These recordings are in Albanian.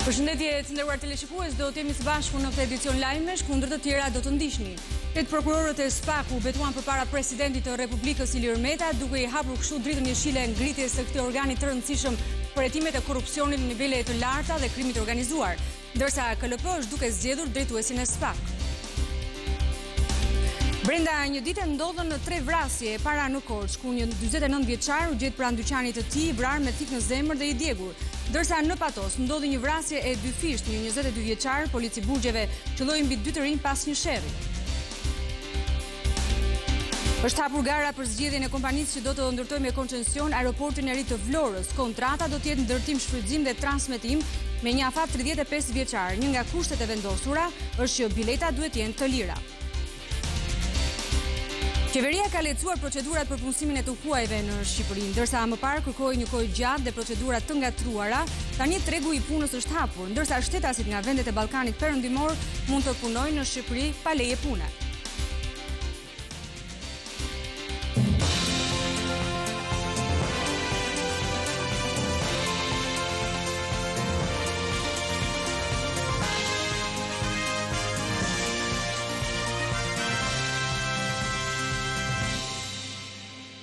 Përshëndetje të nderuar teleshikues, do të jemi së bashku në këtë edicion lajmesh, kundër të tjera do të ndiqni. 8 prokurorët e SPAK-u betuan përpara presidentit të Republikës Ilir Meta, duke i hapur kështu dritën jeshile ngritjes së këtij organi të rëndësishëm për hetimet e korrupsionit në nivele të larta dhe krimit të organizuar, ndërsa KLP është duke zgjedhur drejtuesin e SPAK. Brenda një dite ndodhen 3 vrasje e para në Korçë, ku një 49 vjeçar u gjet pranë dyqanit të tij i vrarë me thik në zemër dhe i djegur. Ndërsa në Patos ndodhi një vrasje e dyfisht, një 22 vjeçar, polici burgjeve qëlloi mbi 2 të rinj pas një sherrri. Është hapur gara për zgjedhjen e kompanisë që do të ndërtojë me koncesion aeroportin e ri të Vlorës. Kontrata do të jetë ndërtim, shfrytëzim dhe transmetim me një afat 35 vjeçar. Një nga kushtet e vendosura është që bileta duhet të jenë të lira. Qeveria ka lehtësuar procedurat për punësimin e të huajve në Shqipëri, ndërsa më parë kërkoi një kohë gjatë dhe procedura të ngatruara, tani tregu i punës është hapur, ndërsa shtetasit nga vendet e Ballkanit Perëndimor mund të punojnë në Shqipëri pa leje pune.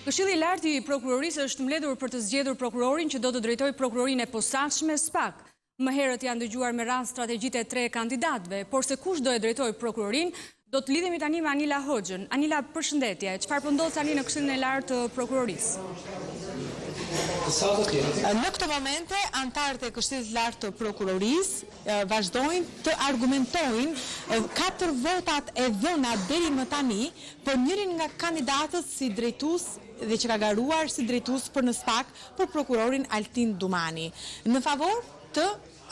Këshilli i lartë i prokurorisë është mbledhur për të zgjedhur prokurorin që do të drejtojë prokurorinë e posaçme SPAK. Më herët janë dëgjuar me radhë strategjitë e 3 kandidatëve, por se kush do e drejtojë prokurorinë, do të lidhemi tani me Anila Hoxhën. Anila, përshëndetje. Çfarë po ndodh tani në Këshillin e lartë të prokurorisë? Në këtë momente, antarët e Këshillit të lartë të prokurorisë vazhdojnë të argumentojnë 4 votat e dhëna deri më tani për njërin nga kandidatët si drejtues dhe që ka garuar si drejtues për në SPAK për prokurorin Altin Dumani. Në favor të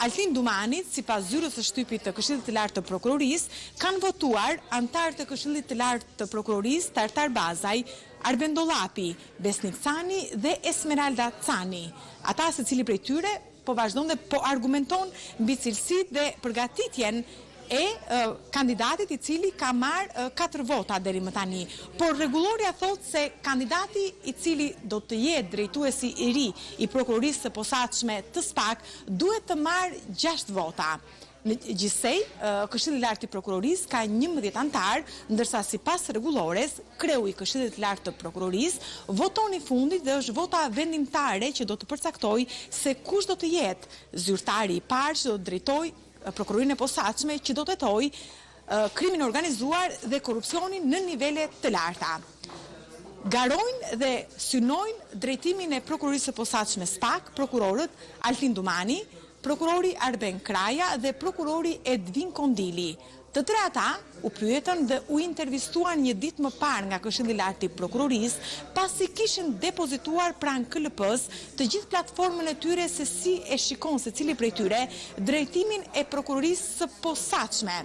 Altin Dumanit, sipas zyrës së shtypit të Këshillit të lartë të prokurorisë, kanë votuar antarët e Këshillit të lartë të prokurorisë Tartar Bazaj, Arben Dollapi, Besnik Cani dhe Esmeralda Cani. Ata secili prej tyre po vazhdon dhe po argumenton mbi cilësitë dhe përgatitjen e kandidatit i cili ka marrë 4 vota deri më tani. Por rregulloria thotë se kandidati i cili do të jetë drejtuesi i ri i prokurorisë së posaçme të SPAK duhet të marrë 6 vota. Në gjithsej, Këshilli i lartë i prokurorisë ka 11 antar, ndërsa sipas rregullores, kreu i Këshillit të lartë të prokurorisë voton i fundit dhe është vota vendimtare që do të përcaktojë se kush do të jetë zyrtari i parë që do të drejtojë prokurorinë e posaçme që do të hetojë krimin organizuar dhe korrupsionin në nivele të larta. Garojnë dhe synojnë drejtimin e prokurorisë së posaçme SPAK prokurorët Altin Dumani, prokurori Arben Kraja dhe prokurori Edvin Kondili. Të tre ata u pyetën dhe u intervistuan një ditë më parë nga Këshilli i lartë i prokurorisë, pasi kishin depozituar pranë KLP-s të gjithë platformën e tyre se si e shikon secili prej tyre drejtimin e prokurorisë së posaçme.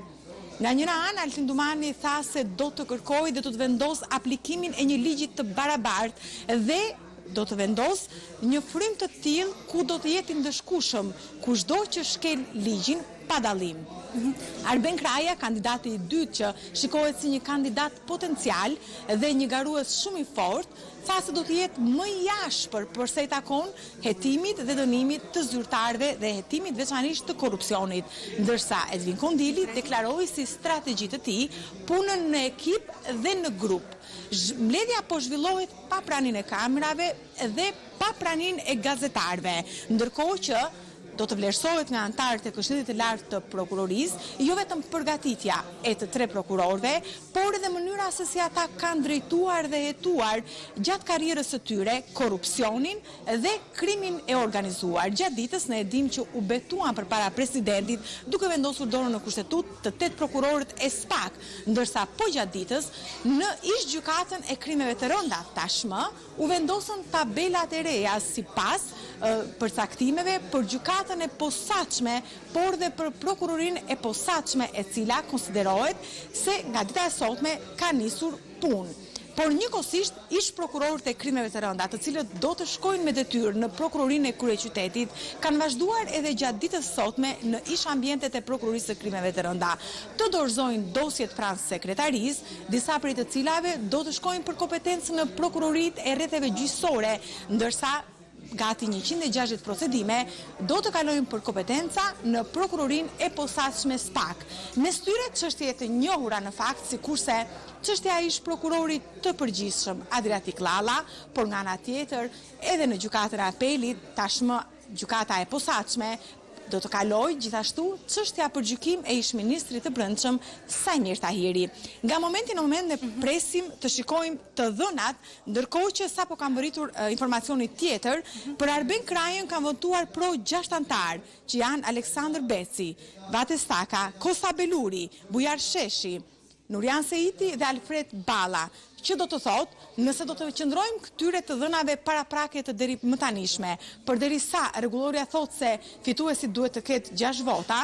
Nga njëra anë, Altin Dumani tha se do të kërkojë dhe do të vendos aplikimin e një ligji të barabartë dhe do të vendos një frym të tillë ku do të jetë i ndëshkueshëm kushdo që shkel ligjin pa dallim. Arben Kraja, kandidati i dytë që shikohet si një kandidat potencial dhe një garues shumë i fortë, tha se do të jetë më i jashtër përsa i takon hetimit dhe dënimit të zyrtarëve dhe hetimit veçanërisht të korrupsionit, ndërsa Edvin Kondili deklaroi si strategji të tij punën në ekip dhe në grup. Mbledhja po zhvillohet pa praninë e kamerave dhe pa praninë e gazetarëve, ndërkohë që do të vlerësohet nga antarët e Këshillit të lartë të prokurorisë, jo vetëm përgatitja e të 3 prokurorëve, por edhe mënyra se si ata kanë drejtuar dhe hetuar gjatë karrierës së tyre korrupsionin dhe krimin e organizuar. Gjatë ditës ne e dim që u betuan përpara presidentit duke vendosur dorën në kushtetutë të 8 prokurorët e SPAK, ndërsa po gjatë ditës në ish-gjykatën e krimeve të rënda tashmë u vendosën tabelat e reja sipas përcaktimeve për gjykatën e posaçme, por dhe për prokurorinë e posaçme e cila konsiderohet se nga dita e sotme ka nisur punë. Por njëkohësisht ish prokurorët e krimeve të rënda, të cilët do të shkojnë me detyrë në prokurorinë e kryeqytetit, kanë vazhduar edhe gjatë ditës sotme në ish ambientet e prokurorisë së krimeve të rënda. Të dorëzojnë dosjet pranë sekretarisë, disa prej të cilave do të shkojnë për kompetencë në prokuroritë e rrethave gjyqësore, ndërsa gati 160 procedime, do të kalojnë për kompetenca në prokurorinë e posaçme SPAK. Mes tyre çështje të njohura në fakt, sikurse çështja e ish prokurorit të përgjithshëm Adriatik Llalla, por nga ana tjetër edhe në gjykatën e apelit, tashmë gjykata e posaçme, do të kaloj gjithashtu çështja për gjykim e ish ministrit të brendshëm Sajmir Tahiri. Nga momenti në moment ne presim të shikojmë të dhënat, ndërkohë që sapo ka mbërritur informacionit tjetër, për Arben Krajën kanë votuar pro 6 antar, që janë Aleksandër Beci, Vate Staka, Kosta Beluri, Bujar Sheshi, Nurian Seiti dhe Alfred Balla, që do të thotë, nëse do të qëndrojmë këtyre të dhënave paraprake të deri më tanishme, përderisa rregulloria thotë se fituesi duhet të ketë 6 vota,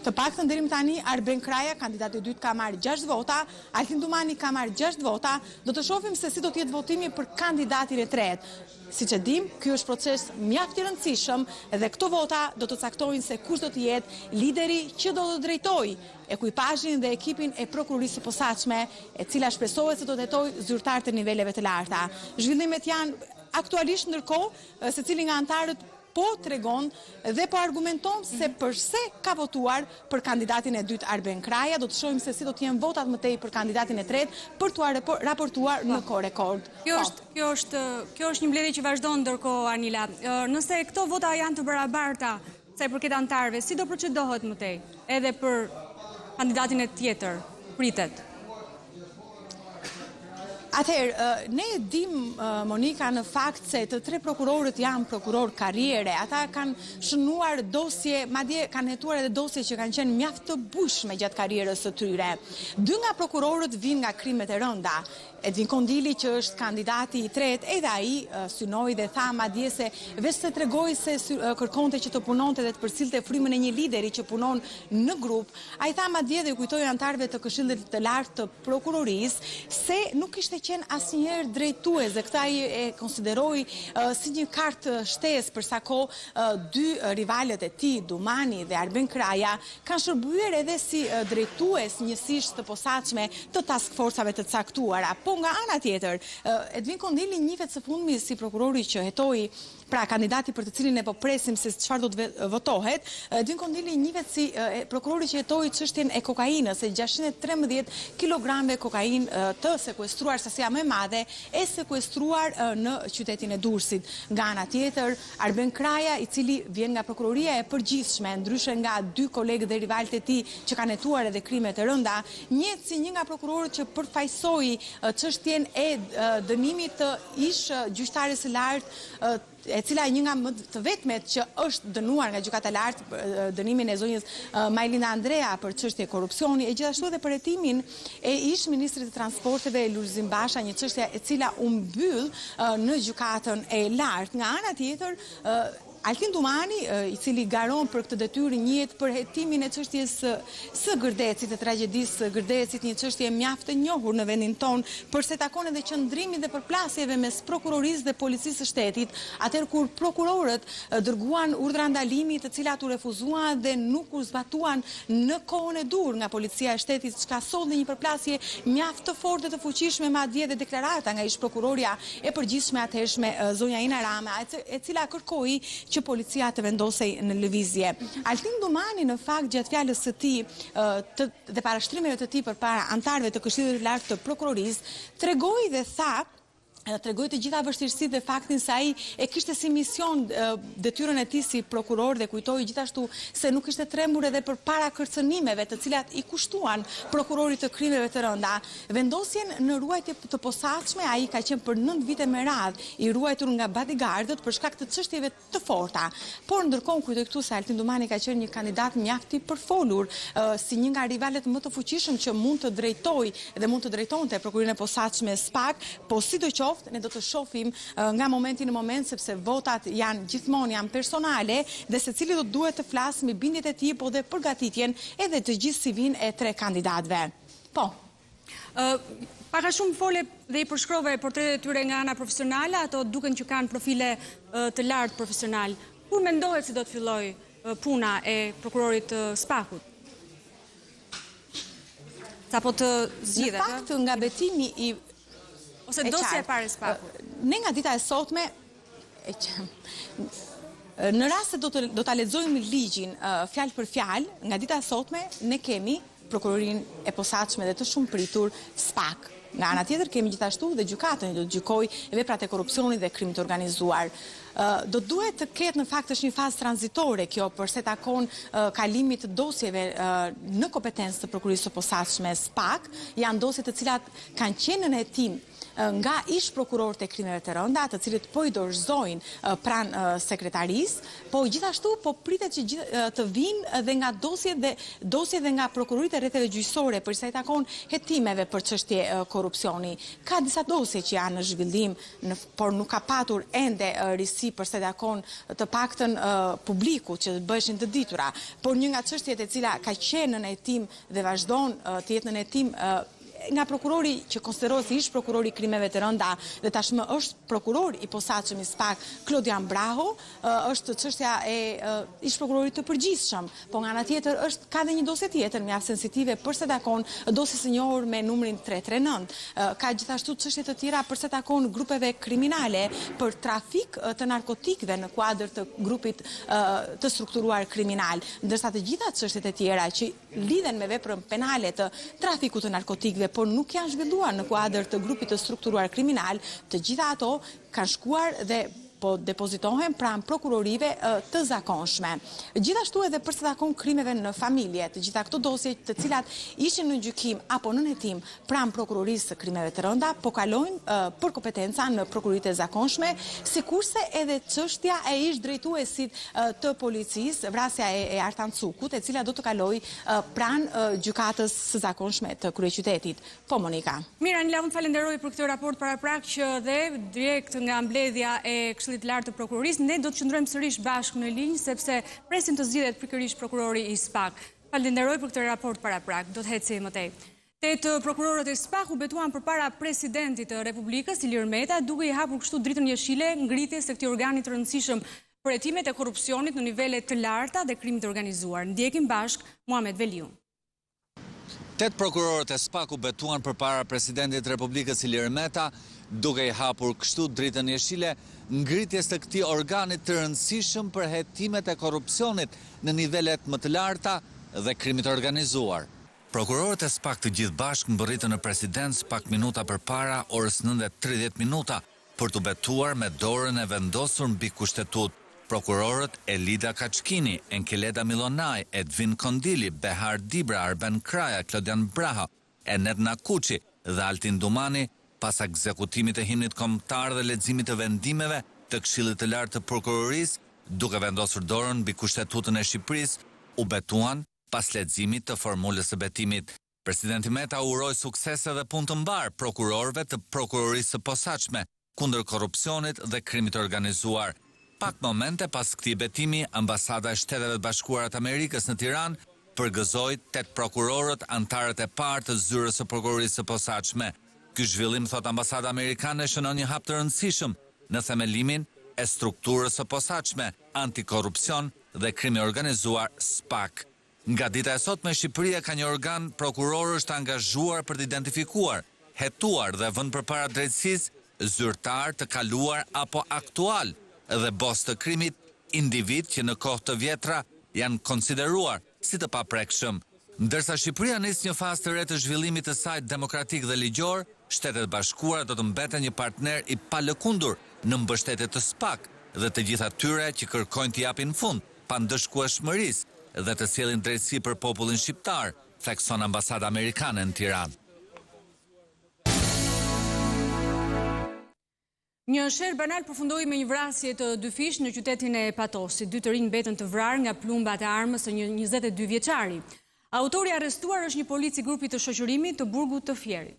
të paktën deri më tani Arben Kraja, kandidati i dytë, ka marrë 6 vota, Altin Dumani ka marrë 6 vota, do të shohim se si do të jetë votimi për kandidatin e tretë. Siç e dim, ky është proces mjaft i rëndësishëm dhe këto vota do të caktojnë se kush do të jetë lideri që do të drejtojë ekuipazhin dhe ekipin e prokurorisë së posaçme, e cila shpresohet se do të hetojë zyrtar të niveleve të larta. Zhvillimet janë aktualisht, ndërkohë secili nga antarët po tregon dhe po argumenton se përse ka votuar për kandidatin e dytë Arben Kraja. Do të shohim se si do të jenë votat më tej për kandidatin e tretë për t'u raportuar në kohë rekord. Kjo është një mbledhje që vazhdon ndërkohë, Anila. Nëse këto vota janë të barabarta sa i përket antarëve, si do procedohet më tej? Edhe për kandidatin e tjetër, pritet. Atëherë, ne e dim, Monika, në fakt se të 3 prokurorët janë prokuror karriere. Ata kanë shënuar dosje, madje kanë hetuar edhe dosje që kanë qenë mjaft të bushme gjatë karrierës së tyre. 2 nga prokurorët vinë nga krimet e rënda. Edvin Kondili, që është kandidati i tretë, edhe ai synoi dhe tha madje se veç se tregoi se kërkonte që të punonte dhe të përcilte frymën e një lideri që punon në grup, ai tha madje dhe u kujtoi antarëve të Këshillit të Lartë të Prokurorisë se nuk kishte qenë asnjëherë drejtues dhe këtë ai e konsideroi si një kartë shtesë, për sa kohë 2 rivalët e tij, Dumani dhe Arben Kraja, kanë shërbyer edhe si drejtues njësisht të posaçme të task forcave të caktuara. Po nga ana tjetër, Edvin Kondili njihet së fundmi si prokurori që hetoi, pra kandidati për të cilin ne po presim se çfarë do të votohet. Edvin Kondili njihet si prokurori që hetoi çështjen e kokainës, se 613 kilograme kokainë të sekuestruar, sasia më e madhe e sekuestruar në qytetin e Durrësit. Nga ana tjetër, Arben Kraja, i cili vjen nga prokuroria e përgjithshme, ndryshe nga 2 kolegë dhe rivalët e tij që kanë hetuar edhe krimet e rënda, njihet si një nga prokurorët që përfaqësoi çështjen e dënimit të ish gjyqtares së lartë, e cila një nga më të vetmet që është dënuar nga gjykata e lartë, dënimin e zonjës Majlina Andrea për çështje korrupsioni, e gjithashtu edhe për hetimin e ish ministrit të transporteve Lulzim Basha, një çështje e cila u mbyll në gjykatën e lartë. Nga ana tjetër, Altin Dumani, i cili garon për këtë detyrë, njihet për hetimin e çështjes së Gërdecit, të tragjedisë së Gërdecit, një çështje mjaft e njohur në vendin ton, përse takon edhe qëndrimin dhe përplasjeve mes prokurorisë dhe policisë së shtetit, atëherë kur prokurorët dërguan urdhra ndalimi, të cilat u refuzuan dhe nuk u zbatuan në kohën e dur nga policia e shtetit, çka solli një përplasje mjaft të fortë dhe të fuqishme, madje edhe deklarata nga ish prokuroria e përgjithshme atëhershme zonja Ina Rama, e cila kërkoi që policia të vendosej në lëvizje. Altin Dumani, në fakt, gjatë fjalës së tij dhe parashtrimeve të tij përpara antarëve të Këshillit të Lartë të Prokurorisë, tregoi dhe tha, tregoi të gjitha vështirësitë dhe faktin se ai e kishte si mision detyrën e tij si prokuror dhe kujtoi gjithashtu se nuk ishte trembur edhe për para kërcënimeve të cilat i kushtuan prokurorit të krimeve të rënda. Vendosjen në ruajtje të posaçme, ai ka qenë për 9 vite me radhë i ruajtur nga bodyguardët për shkak të çështjeve të forta. Por ndërkohë kujtoj këtu se Altin Dumani ka qenë një kandidat mjaft i përfolur, si një nga rivalet më të fuqishëm që mund të drejtojë dhe mund të drejtonte prokurorinë e posaçme SPAK, po sidoqoftë ne do të shohim nga momenti në moment, sepse votat janë personale dhe secili do duhet të flasë mbi bindjet e tij, po dhe përgatitjen edhe të gjithë CV-n e 3 kandidatëve. Po. Paka shumë fole dhe i përshkrove portretet e tyre nga ana profesionale, ato duken që kanë profile të lartë profesional. Kur mendohet se do të fillojë puna e prokurorit të SPAK-ut? Sapo të zgjidhet? Në fakt, nga betimi i ose dosja e parë e SPAK-ut. Ne nga dita e sotme Në rast se do ta lexojmë ligjin fjalë për fjalë, nga dita e sotme ne kemi prokurorin e posaçme dhe të shumë pritur SPAK. Nga ana tjetër kemi gjithashtu dhe gjykatën do të gjykojë veprat e korrupsionit dhe krimit të organizuar. Do duhet të ketë në fakt është një fazë tranzitore kjo për se takon kalimit të dosjeve në kompetencë të prokurisë së posaçme SPAK, janë dosje të cilat kanë qenë në hetim nga ish prokurorët e krimeve të rënda, të cilët po i dorëzojnë pranë sekretarisë, po gjithashtu po pritet që të vinë dhe nga dosje dhe nga prokurorit e rrethave gjyqësore për sa i takon hetimeve për çështje korrupsioni. Ka disa dosje që janë në zhvillim, por nuk ka patur ende risi për sa i takon të paktën publiku që të bëheshin të ditura, por një nga çështjet e cila ka qenë në hetim dhe vazhdon të jetë në hetim nga prokurori që konsiderohet si ish prokurori i krimeve të rënda dhe tashmë është prokuror i posaçëm i SPAK, Klodian Braho, është çështja e ish prokurorit të përgjithshëm, po nga ana tjetër ka dhe një dosje tjetër mjaft sensitive për sa takon dosjes së njohur me numrin 339. Ka gjithashtu çështje të tjera për sa takon grupeve kriminale për trafik të narkotikëve në kuadër të grupit të strukturuar kriminal, ndërsa të gjitha çështjet e tjera që lidhen me veprën penale të trafikut të narkotikëve por nuk janë zhvilluar në kuadër të grupit të strukturuar kriminal, të gjitha ato kanë shkuar dhe po depozitohen pranë prokurorive të zakonshme. Gjithashtu edhe për sa takon krimeve në familje, të gjitha këto dosje të cilat ishin në gjykim apo në hetim pranë prokurorisë së krimeve të rënda, po kalojnë për kompetenca në prokuroritë e zakonshme, sikurse edhe çështja e ish drejtuesit të policisë, vrasja e Artan Cukut, e cila do të kalojë pranë gjykatës së zakonshme të kryeqytetit. Po Monika. Mira, një lavund falenderoj për këtë raport paraprak që dhe direkt nga mbledhja e Këshillit Lart të Prokurorisë, ne do të qëndrojmë sërish bashkë në linjë sepse presim të zgjidhet pikërisht prokurori i SPAK. Falenderoj për këtë raport paraprak, do të heci më tej. 8 prokurorët e SPAK u betuan përpara presidentit të Republikës, Ilir Meta, duke i hapur kështu dritën jeshile ngritjes së këtij organi të rëndësishëm për hetimet e korrupsionit në nivele të larta dhe krimit të organizuar. Ndjekim bashkë Muhamet Veliun. 8 prokurorët e SPAK u betuan përpara presidentit të Republikës Ilir Meta, duke i hapur kështu dritën jeshile ngritjes të këtij organit të rëndësishëm për hetimet e korrupsionit në nivelet më të larta dhe krimit të organizuar. Prokurorët e SPAK të gjithë bashkë mbërritën në presidencë pak minuta përpara orës 9:30 minuta për të betuar me dorën e vendosur mbi kushtetut. Prokurorët Elida Kaçkini, Enkeleda Milonaj, Edvin Kondili, Behar Dibra, Arben Kraja, Klodian Braha, Enet Nakuçi dhe Altin Dumani, pas ekzekutimit të himnit kombëtar dhe leximit të vendimeve të Këshillit të Lartë të Prokurorisë, duke vendosur dorën mbi kushtetutën e Shqipërisë, u betuan pas leximit të formulës së betimit. Presidenti Meta uroi suksese dhe punë të mbar prokurorëve të Prokurorisë së posaçme kundër korrupsionit dhe krimit të organizuar. Pak momente pas këtij betimi, Ambasada e Shteteve të Bashkuara të Amerikës në Tiranë përgëzoi 8 prokurorët antarët e parë të zyrës së Prokurorisë së posaçme. Ky zhvillim, thot Ambasada Amerikane, shënon një hap të rëndësishëm në themelimin e strukturës së posaçme antikorrupsion dhe krimi organizuar SPAK. Nga dita e sotme, Shqipëria ka një organ prokurorësh të angazhuar për të identifikuar, hetuar dhe vënë përpara drejtësisë zyrtar të kaluar apo aktual dhe bos të krimit, individ që në kohë të vjetra janë konsideruar si të paprekshëm. Ndërsa Shqipëria nis një fazë të re të zhvillimit të saj demokratik dhe ligjor, Shtetet Bashkuara do të mbeten një partner i palëkundur në mbështetje të SPAK dhe të gjitha tyre që kërkojnë të japin fund pandëshkueshmërisë dhe të sjellin drejtësi për popullin shqiptar, thekson Ambasada Amerikane në Tiranë. Një sherr banal përfundoi me një vrasje të 2 fish në qytetin e Patosit. 2 të rinj mbetën të vrarë nga plumbat e armës së një 22 vjeçari. Autori arrestuar është një polic i grupit të shoqërimit të burgut të Fierit.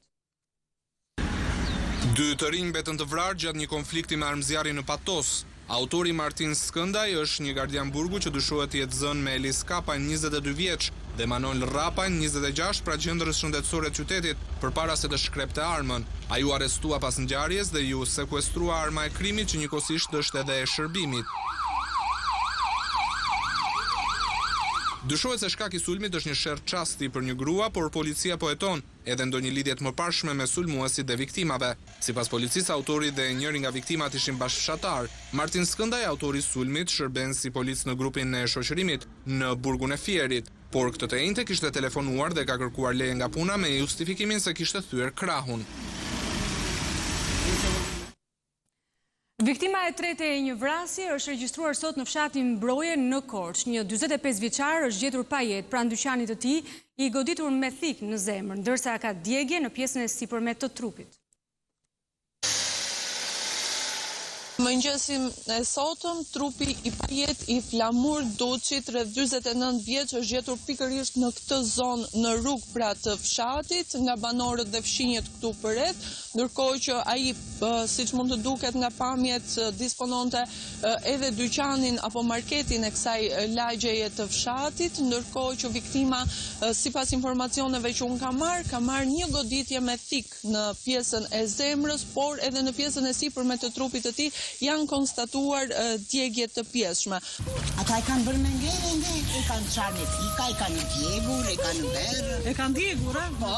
2 të rinj mbetën të vrarë gjatë një konflikti me armëzjarri në Patos. Autori Martin Skëndaj është një gardian burgu që dyshohet të jetë zënë me Elis Kapajn, 22 vjeç, dhe Manol Rapajn, 26, pra gjendërës shëndetësore të qytetit, përpara se të shkrepte armën. Ai u arrestua pas ngjarjes dhe ju sekuestrua arma e krimit që njëkohësisht është edhe e shërbimit. Dyshohet se shkaki i sulmit është një sherr çasti për një grua, por policia po heton edhe ndonjë lidhje të mëparshme me sulmuesit dhe viktimave. Sipas policisë, autori dhe njëri nga viktimat ishin bashkëfshatar. Martin Skëndaj, autori i sulmit, shërben si polic në grupin e shoqërimit në burgun e Fierit, por këtë të njëjtë kishte telefonuar dhe ka kërkuar leje nga puna me justifikimin se kishte thyer krahun. Viktima e tretë e një vrasje është regjistruar sot në fshatin Mbroje në Korçë. Një 45 vjeçar është gjetur pa jetë pranë dyqanit të tij, i goditur me thik në zemër, ndërsa ka djegje në pjesën e sipërme të trupit. Mëngjesin e sotëm, trupi i pajet i Flamur Duçit, rreth 49 vjeç, është gjetur pikërisht në këtë zonë në rrugë pra të fshatit, nga banorët dhe fshinjet këtu përreth, ndërkohë që ai, siç mund të duket nga pamjet, dispononte edhe dyqanin apo marketin e kësaj lagjeje të fshatit, ndërkohë që viktima, sipas informacioneve që unë ka marrë një goditje me thik në pjesën e zemrës, por edhe në pjesën e sipërme të trupit të tij janë konstatuar djegje të pjeshme. Ata i kanë bërë me ngere, e kanë qarë me thika, e kanë djegur, e kanë berë. E kanë djegur, a? Po.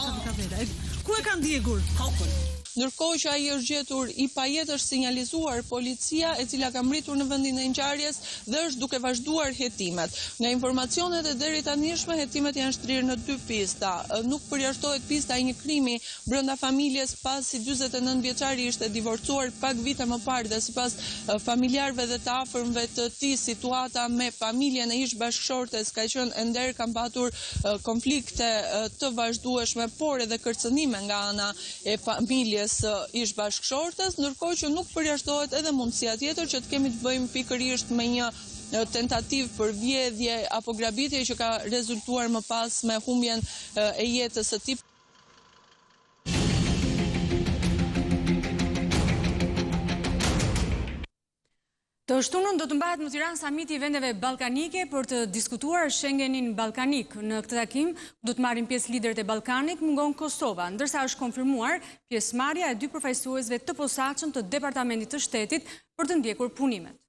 Ku e kanë djegur? Kokën. Ndërkohë që ai është gjetur i pajet, është sinjalizuar policia, e cila ka mbritur në vendin e ngjarjes dhe është duke vazhduar hetimet. Nga informacionet e deri tanishme, hetimet janë shtrirë në 2 pista. Nuk përjashtohet pista e një krimi brenda familjes, pasi 49 vjeçari ishte divorcuar pak vite më parë dhe sipas familjarëve dhe të afërmve të tij, situata me familjen e ish bashkëshortes ka qenë ender, kanë patur konflikte të vazhdueshme, por edhe kërcënime nga ana e familjes ish bashkëshortes, ndërkohë që nuk përjashtohet edhe mundësia tjetër që të kemi të bëjmë pikërisht me një tentativë për vjedhje apo grabitje që ka rezultuar më pas me humbjen e jetës së tij. Të shtunën do të mbahet në Tiranë samiti i vendeve ballkanike për të diskutuar Schengenin ballkanik. Në këtë takim do të marrin pjesë liderët e Ballkanit, mungon Kosova, ndërsa është konfirmuar pjesëmarrja e 2 përfaqësuesve të posaçëm të Departamentit të Shtetit për të ndjekur punimet.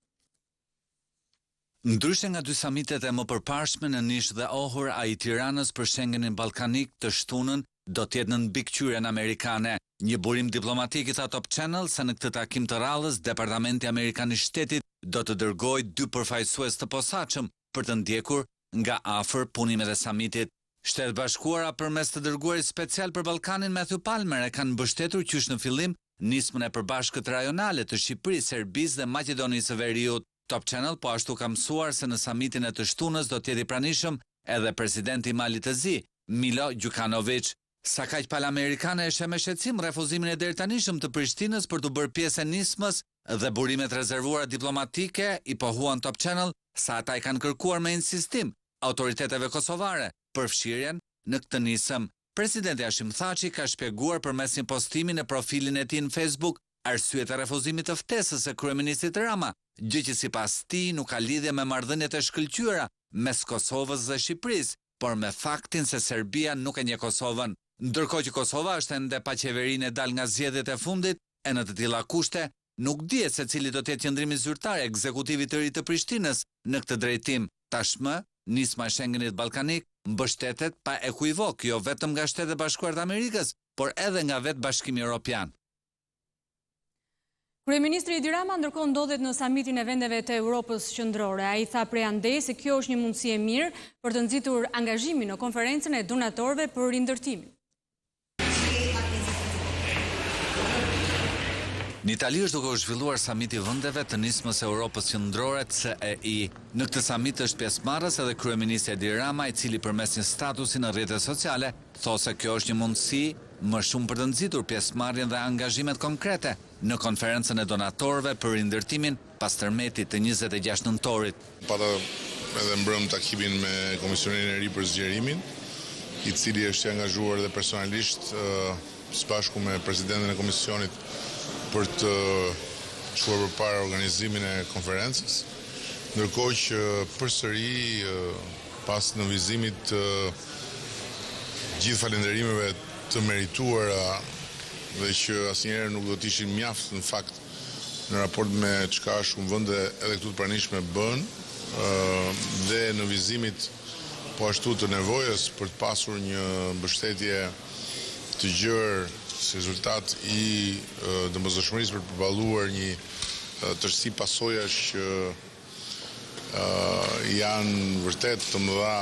Ndryshe nga 2 samitet e më përparshme në Nish dhe Ohur, ai i Tiranës për Schengenin ballkanik të shtunën do të jetë në mbikëqyrjen amerikane. Një burim diplomatik i tha Top Channel se në këtë takim të radhës Departamenti Amerikan i Shtetit do të dërgojë 2 përfaqësues të posaçëm për të ndjekur nga afër punimet e samitit. Shtetet Bashkuara përmes të dërguarit special për Ballkanin Matthew Palmer e kanë mbështetur qysh në fillim nismën e përbashkët rajonale të Shqipërisë, Serbisë dhe Maqedonisë së Veriut. Top Channel po ashtu ka mësuar se në samitin e të shtunës do të jetë i pranishëm edhe presidenti i Malit të Zi, Milo Đukanović. Sa kaq palë amerikane e sheh me shqetësim refuzimin e deritanishëm të Prishtinës për të bërë pjesë e nismës dhe burimet rezervuara diplomatike, i pohuan Top Channel sa ata i kanë kërkuar me insistim autoriteteve kosovare për fshirjen në këtë nisëm. Presidenti Hashim Thaçi ka shpjeguar përmes një postimi në profilin e tij në Facebook arsyet e refuzimit të ftesës së kryeministit Rama, gjë që sipas tij nuk ka lidhje me marrëdhëniet e shkëlqyera mes Kosovës dhe Shqipërisë, por me faktin se Serbia nuk e njeh Kosovën. Ndërkohë që Kosova është ende pa qeverinë e dal nga zgjedhjet e fundit, e në të tilla kushte nuk dihet se cili do të jetë qëndrimi zyrtar i ekzekutivit të ri të Prishtinës në këtë drejtim. Tashmë, nisma e Schengenit ballkanik mbështetet pa ekuivok, jo vetëm nga Shtetet Bashkuara të Amerikës, por edhe nga vetë Bashkimi Evropian. Kryeministri Edi Rama ndërkohë ndodhet në samitin e vendeve të Europës Qendrore. Ai tha prej andej se kjo është një mundësi e mirë për të nxitur angazhimin në konferencën e donatorëve për rindërtimin. Në Itali është duke u zhvilluar samiti vendeve të nismës së Europës Qendrore CEI. Në këtë samit është pjesëmarrës edhe kryeministri Edi Rama, i cili përmes një statusi në rrjetet sociale thosë se kjo është një mundësi më shumë për të nxitur pjesëmarrjen dhe angazhimet konkrete në konferencën e donatorëve për rindërtimin pas tërmetit të 26 nëntorit. Pata edhe mbrëm takimin me Komisionin e ri për zgjerimin, i cili është i angazhuar dhe personalisht së bashku me presidentin e Komisionit për të shkuar përpara organizimin e konferencës, ndërkohë që përsëri pas nënvizimit të gjithë falënderimeve të merituara dhe që asnjëherë nuk do të ishin mjaft në fakt në raport me çka shumë vende edhe këtu të pranishme bën, dhe në vizimit po ashtu të nevojës për të pasur një mbështetje të gjerë si rezultat i domosdoshmërisë për të përballuar një tërësi pasojash që janë vërtet të mëdha.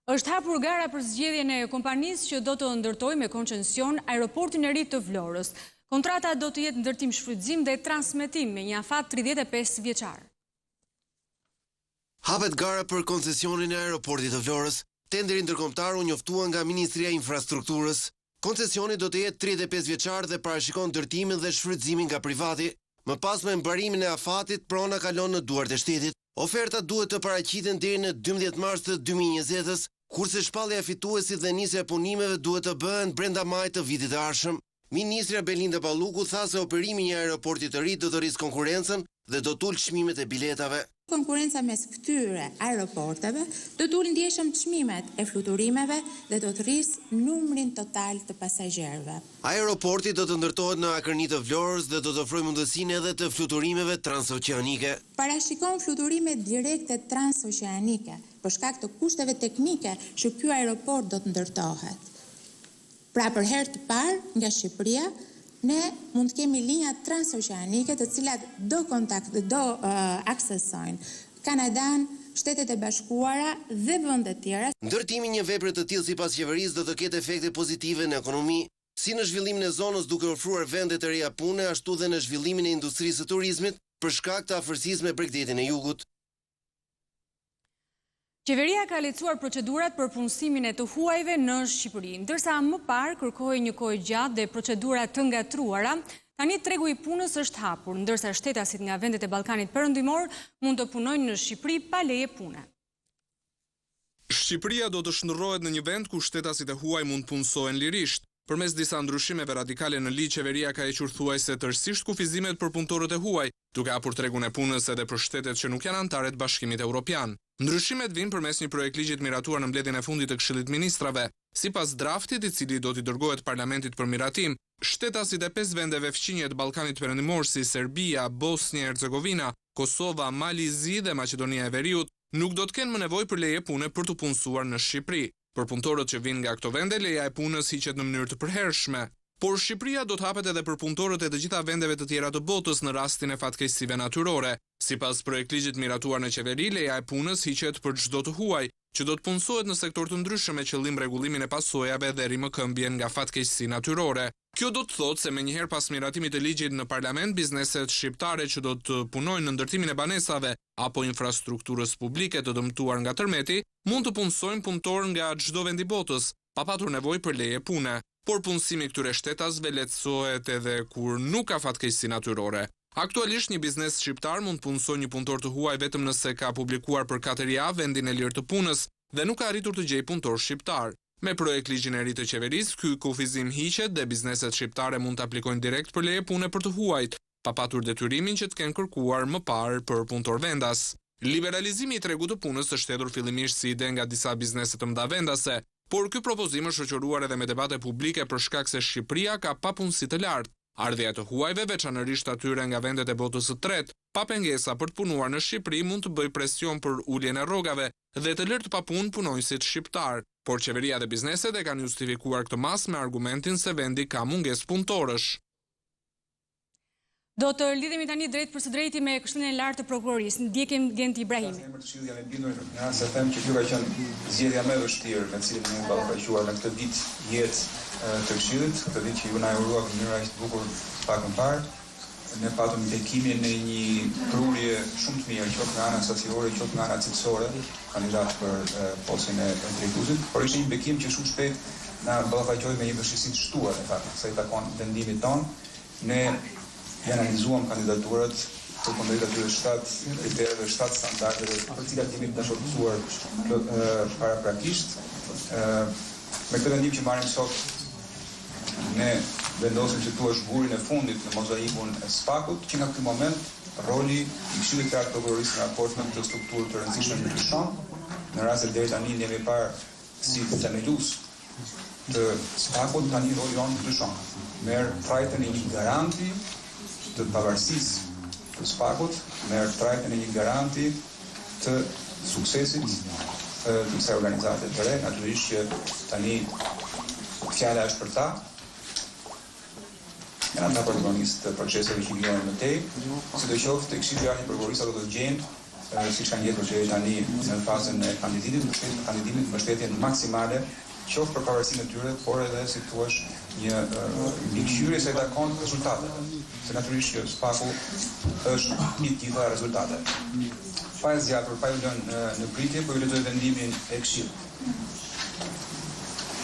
Është hapur gara për zgjedhjen e kompanisë që do të ndërtojë me koncesion aeroportin e ri të Vlorës. Kontrata do të jetë ndërtim, shfrytëzim dhe transmetim me një afat 35 vjeçar. Hapet gara për koncesionin e aeroportit të Vlorës. Tenderi ndërkombëtar u njoftua nga Ministria e Infrastrukturës. Koncesioni do të jetë 35 vjeçar dhe parashikon ndërtimin dhe shfrytëzimin nga privati. Më pas me mbarimin e afatit, prona kalon në duart e shtetit. Oferta duhet të paraqiten deri në 12 mars të 2020-s, kurse shpallja e fituesit dhe nisja e punimeve duhet të bëhen brenda majit të vitit të ardhshëm. Ministra Belinda Balluku tha se operimi i një aeroporti të ri do të rrisë konkurrencën dhe do të ulë çmimet e biletave. Konkurenca mes këtyre aeroporteve do të ulë ndjeshëm çmimet e fluturimeve dhe do të rrisë numrin total të pasagjerëve. Aeroporti do të ndërtohet në akërni të Vlorës dhe do të ofrojë mundësinë edhe të fluturimeve transoqeanike. Parashikon fluturime direkte transoqeanike për shkak të kushteve teknike që ky aeroport do të ndërtohet. Pra për herë të parë nga Shqipëria, ne mund të kemi linja transoqeanike të cilat do aksesojnë Kanadan, Shtetet e Bashkuara dhe vende të tjera. Ndërtimi një vepre të tillë sipas qeverisë do të ketë efekte pozitive në ekonomi, si në zhvillimin e zonës duke ofruar vende të reja pune, ashtu dhe në zhvillimin e industrisë së turizmit për shkak të afërsisë me Bregdetin e Jugut. Qeveria ka lehtësuar procedurat për punësimin e të huajve në Shqipëri, ndërsa më parë kërkohej një kohë gjatë dhe procedura të ngatruara. Tani tregu i punës është hapur, ndërsa shtetasit nga vendet e Ballkanit Perëndimor mund të punojnë në Shqipëri pa leje pune. Shqipëria do të shndërrohet në një vend ku shtetasit e huaj mund punësohen lirisht. Përmes disa ndryshimeve radikale në ligj, qeveria ka hequr thuajse tërësisht kufizimet për punëtorët e huaj, duke hapur tregun e punës edhe për shtetet që nuk janë anëtarë të Bashkimit Evropian. Ndryshimet vijnë përmes një projekt ligji të miratuar në mbledhjen e fundit të Këshillit Ministrave. Sipas draftit, i cili do t'i dërgohet Parlamentit për miratim, shtetasit e 5 vendeve fqinje të Ballkanit Perëndimor si Serbia, Bosnia Hercegovina, Kosova, Mali Zi dhe Maqedonia e Veriut nuk do të kenë më nevojë për leje pune për të punësuar në Shqipëri. Për punëtorët që vinë nga këto vende, leja e punës hiqet në mënyrë të përhershme. Por Shqipëria do të hapet edhe për punëtorët e të gjitha vendeve të tjera të botës në rastin e fatkeqësive natyrore. Sipas projektligjit miratuar në qeveri, leja e punës hiqet për çdo të huaj, që do të punësohet në sektor të ndryshëm me qëllim rregullimin e pasojave dhe rimëkëmbjen nga fatkeqësi natyrore. Kjo do të thotë se menjëherë pas miratimit të ligjit në parlament, bizneset shqiptare që do të punojnë në ndërtimin e banesave apo infrastrukturës publike të dëmtuar nga tërmeti, mund të punësojnë punëtor nga çdo vend i botës, pa patur nevojë për leje pune. Por punësimi këtyre shtetasve lehtësohet edhe kur nuk ka fatkeqësi natyrore. Aktualisht një biznes shqiptar mund punësojë një punëtor të huaj vetëm nëse ka publikuar për 4 javë vendin e lirë të punës dhe nuk ka arritur të gjejë punëtor shqiptar. Me projekt ligjin e ri të qeverisë, ky kufizim hiqet dhe bizneset shqiptare mund të aplikojnë direkt për leje pune për të huajt, pa patur detyrimin që të kenë kërkuar më parë për punëtor vendas. Liberalizimi i tregut të punës është hedhur fillimisht si ide nga disa biznese të mëdha vendase, por ky propozim është shoqëruar edhe me debate publike për shkak se Shqipëria ka papunësi të lartë. Ardhja e të huajve, veçanërisht atyre nga vendet e botës së tretë, pa pengesa për të punuar në Shqipëri mund të bëjë presion për uljen e rrogave dhe të lërë të papunë punonjësit shqiptar. Por qeveria dhe bizneset e kanë justifikuar këtë mas me argumentin se vendi ka mungesë punëtorësh. Do të lidhemi tani drejt për së drejti me Këshillin e Lartë të Prokurorisë. Ndjekim Genti Ibrahimi. Në emër të Këshillit jam i bindur nga se them që kjo ka qenë zgjedhja më e vështirë me cilën ne ballafaqjuar në këtë ditë jetë të Këshillit, këtë ditë që ju na urua në mënyrë aq të bukur pak më parë. Ne patëm bekimin në një prurje shumë të mirë, qoftë nga ana sociale, qoftë nga ana cilësore, kandidat për postin e drejtuesit, por ishte një bekim që shumë shpejt na ballafaqoi me një vështirësi të shtuar, në fakt, sa i takon vendimit ton. Ne analizuam kandidaturat për kundrejt atyre 7 kritereve, 7 standardeve për cilat jemi të shqetësuar paraprakisht. Me këtë vendim që marrim sot, ne vendosim që tu është burin e fundit në mozaikun e SPAK-ut, që nga këtë moment roli i Këshillit të Lartë të Prokurorisë në raport me këtë strukturë të rëndësishme ndryshon. Në rast se deri tani jemi parë si themelues të SPAK-ut, tani roli jonë ndryshon. Merr trajtën e një garanti të pavarësisë të SPAK-ut merr trajtën e një garanti të suksesit të kësaj organizate të re. Natyrisht që tani fjala është për ta. Në ata protagonistë të proceseve që vijnë më tej, sidoqoftë tek Këshilli i Prokurorisë do të gjejnë, siç kanë gjetur që tani në fazën e kandidimit mbështetjen maksimale, qoftë për pavarësinë e tyre, por edhe si thua një mbikëqyrje se takon rezultateve. Se natyrisht që SPAK-u është i të gjitha rezultatet. Pa e zgjatur, pa ju lënë në pritje, po ju lexoj vendimin e Këshillit.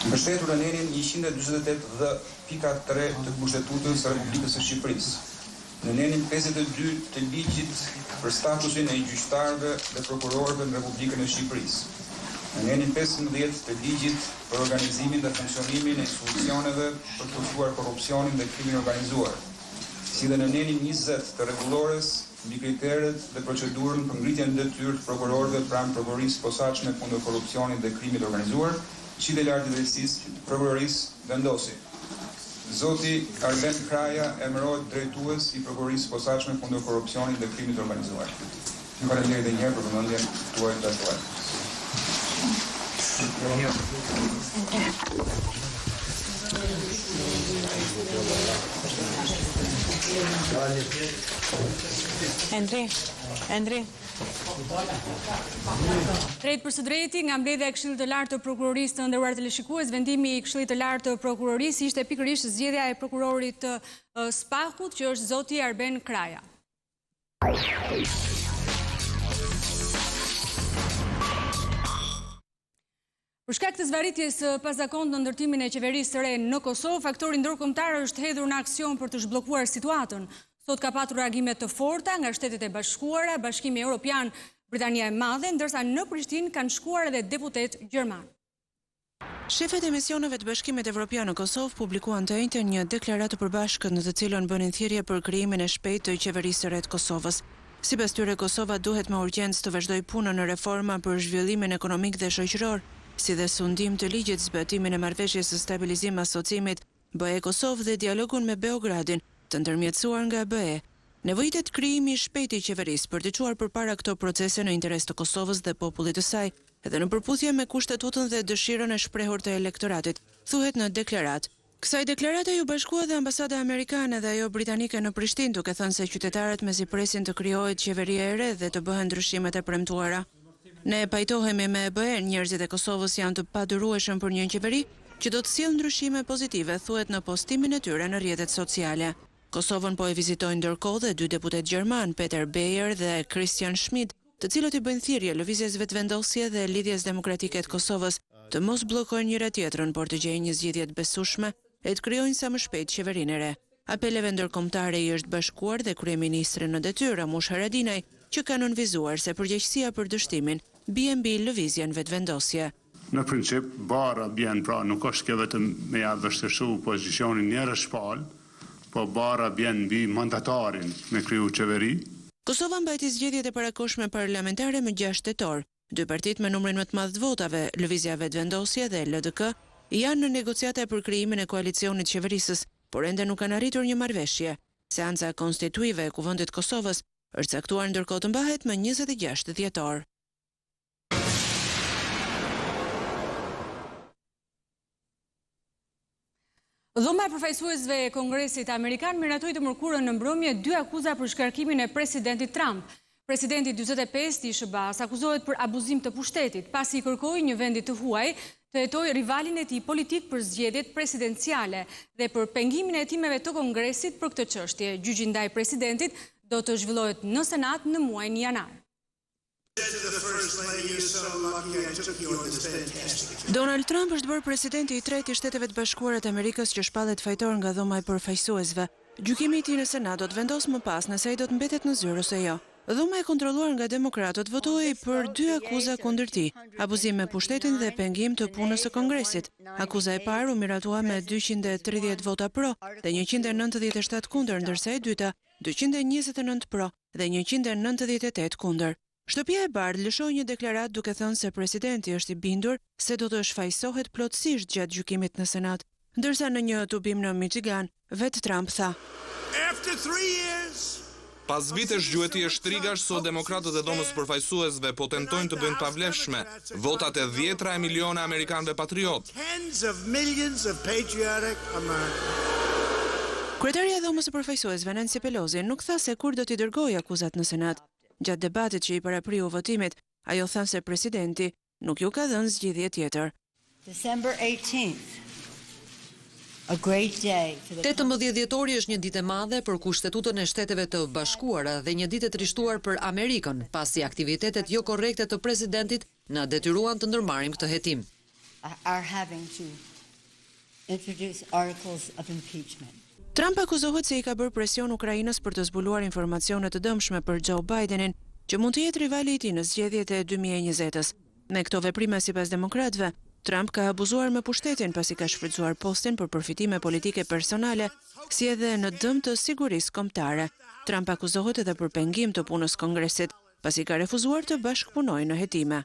Mbështetur në nenin 148.3 të Kushtetutës së Republikës së Shqipërisë, në nenin 52 të ligjit për statusin e gjyqtarëve dhe prokurorëve në Republikën e Shqipërisë, në nenin 15 të ligjit për organizimin dhe funksionimin e institucioneve për të kuftuar korrupsionin dhe krimin organizuar, si dhe në nenin 20 të rregullores mbi kriteret dhe procedurën për ngritjen e detyrë të prokurorëve pranë prokurorisë posaçme kundër korrupsionit dhe krimit organizuar, Këshilli i Lartë i Drejtësisë Prokurorisë vendosi. Zoti Arben Kraja emërohet drejtues i prokurorisë posaçme kundër korrupsionit dhe krimit organizuar. Ju falenderoj edhe një herë për vëmendjen tuaj të dashur. Endri. Drejt për së drejti, nga mbledhja e Këshillit të Lartë të Prokurorisë të nderuar teleshikues, vendimi i Këshillit të Lartë të Prokurorisë ishte pikërisht zgjedhja e prokurorit të SPAK-ut, që është zoti Arben Kraja. Për shkak të zvarritjes pazakontë në ndërtimin e qeverisë së re në Kosovë, faktori ndërkombëtar është hedhur në aksion për të zhbllokuar situatën. Sot ka patur reagime të forta nga Shtetet e Bashkuara, Bashkimi Evropian, Britania e Madhe, ndërsa në Prishtinë kanë shkuar edhe deputet gjerman. Shefet e misioneve të Bashkimit Evropian në Kosovë publikuan të njëjtën një deklaratë të përbashkët në të cilën bënin thirrje për krijimin e shpejtë të qeverisë së re të Kosovës. Sipas tyre, Kosova duhet me urgjencë të vazhdojë punën në reforma për zhvillimin ekonomik dhe shoqëror, si dhe sundim të ligjit zbatimin e marrëveshjes së stabilizim asociimit BE Kosovë dhe dialogun me Beogradin, të ndërmjetësuar nga BE. Nevojitet krijimi i shpejtë i qeverisë për të çuar përpara këto procese në interes të Kosovës dhe popullit të saj, edhe në përputhje me kushtetutën dhe dëshirën e shprehur të elektoratit, thuhet në deklaratë. Kësaj deklarate ju bashkua dhe ambasada amerikane dhe ajo britanike në Prishtinë, duke thënë se qytetarët mezi presin të krijohet qeveria e re dhe të bëhen ndryshimet e premtuara. Ne pajtohemi me BE, njerëzit e Kosovës janë të padurueshëm për një qeveri që do të sjellë ndryshime pozitive, thuhet në postimin e tyre në rrjetet sociale. Kosovën po e vizitojnë ndërkohë dhe dy deputet gjerman, Peter Beyer dhe Christian Schmidt, të cilët i bëjnë thirrje lëvizjes vetëvendosje dhe lidhjes demokratike të Kosovës të mos bllokojnë njëra tjetrën, por të gjejnë një zgjidhje të besueshme e të krijojnë sa më shpejt qeverinë e re. Apeleve ndërkombëtare i është bashkuar dhe kryeministri në detyrë Ramush Haradinaj, që ka nënvizuar se përgjegjësia për dështimin bie mbi lëvizjen vetëvendosje. Në princip, bara bjen, pra nuk është kjo vetëm me ja vështirësu pozicionin njërë shpal, po bara bjen mbi mandatarin me kriju qeveri. Kosova mbajti zgjedhjet e parakohshme parlamentare më 6 tetor. Dy partitë me numrin më të madh të votave, Lëvizja Vetëvendosje dhe LDK, janë në negociata për krijimin e koalicionit qeverisës, por ende nuk kanë arritur një marrëveshje. Seanca konstituive e Kuvendit të Kosovës është caktuar ndërkohë të mbahet më 26 dhjetor. Dhoma e përfaqësuesve e Kongresit Amerikan miratoi të mërkurën në mbrëmje 2 akuza për shkarkimin e presidentit Trump. Presidenti 45 i SBA-s akuzohet për abuzim të pushtetit, pasi i kërkoi një vendi të huaj të hetojë rivalin e tij politik për zgjedhjet presidenciale dhe për pengimin e hetimeve të Kongresit për këtë çështje. Gjyqi ndaj presidentit do të zhvillohet në Senat në muajin janar. Donald Trump është bërë presidenti i tretë i Shteteve të Bashkuara të Amerikës që shpallet fajtor nga dhoma e përfaqësuesve. Gjykimi i tij në Senat do të vendosë më pas nëse ai do të mbetet në zyrë ose jo. Dhoma e kontrolluar nga demokratët votoi për 2 akuza kundër tij, abuzim me pushtetin dhe pengim të punës së Kongresit. Akuza e parë u miratua me 230 vota pro dhe 197 kundër, ndërsa e dyta 229 pro dhe 198 kundër. Shtëpia e Bardhë lëshoi një deklaratë duke thënë se presidenti është i bindur se do të shfaqsohet plotësisht gjatë gjykimit në Senat. Ndërsa në një tubim në Michigan, vetë Trump tha: Pas vitesh gjueti e shtrigash, sot demokratët e Dhomës Përfaqësuesve po tentojnë të bëjnë pavlefshme votat e 10 miliona amerikanëve patriot. Kryetaria e Dhomës së Përfaqësuesve Nancy Pelosi nuk tha se kur do t'i dërgojë akuzat në Senat. Gjatë debatit që i parapriu votimit, ajo tha se presidenti nuk ju ka dhënë zgjidhje tjetër. December 18th. A great day. 18 dhjetori është një ditë e madhe për Kushtetutën e Shteteve të Bashkuara dhe një ditë e trishtuar për Amerikën, pasi aktivitetet jo korrekte të presidentit na detyruan të ndërmarrim këtë hetim. Trump akuzohet se i ka bërë presion Ukrainës për të zbuluar informacione të dëmshme për Joe Bidenin, që mund të jetë rivali i tij në zgjedhjet e 2020-s. Me këto veprime sipas demokratëve, Trump ka abuzuar me pushtetin pasi ka shfrytzuar postin për përfitime politike personale, si edhe në dëm të sigurisë kombëtare. Trump akuzohet edhe për pengim të punës Kongresit, pasi ka refuzuar të bashkëpunojë në hetime.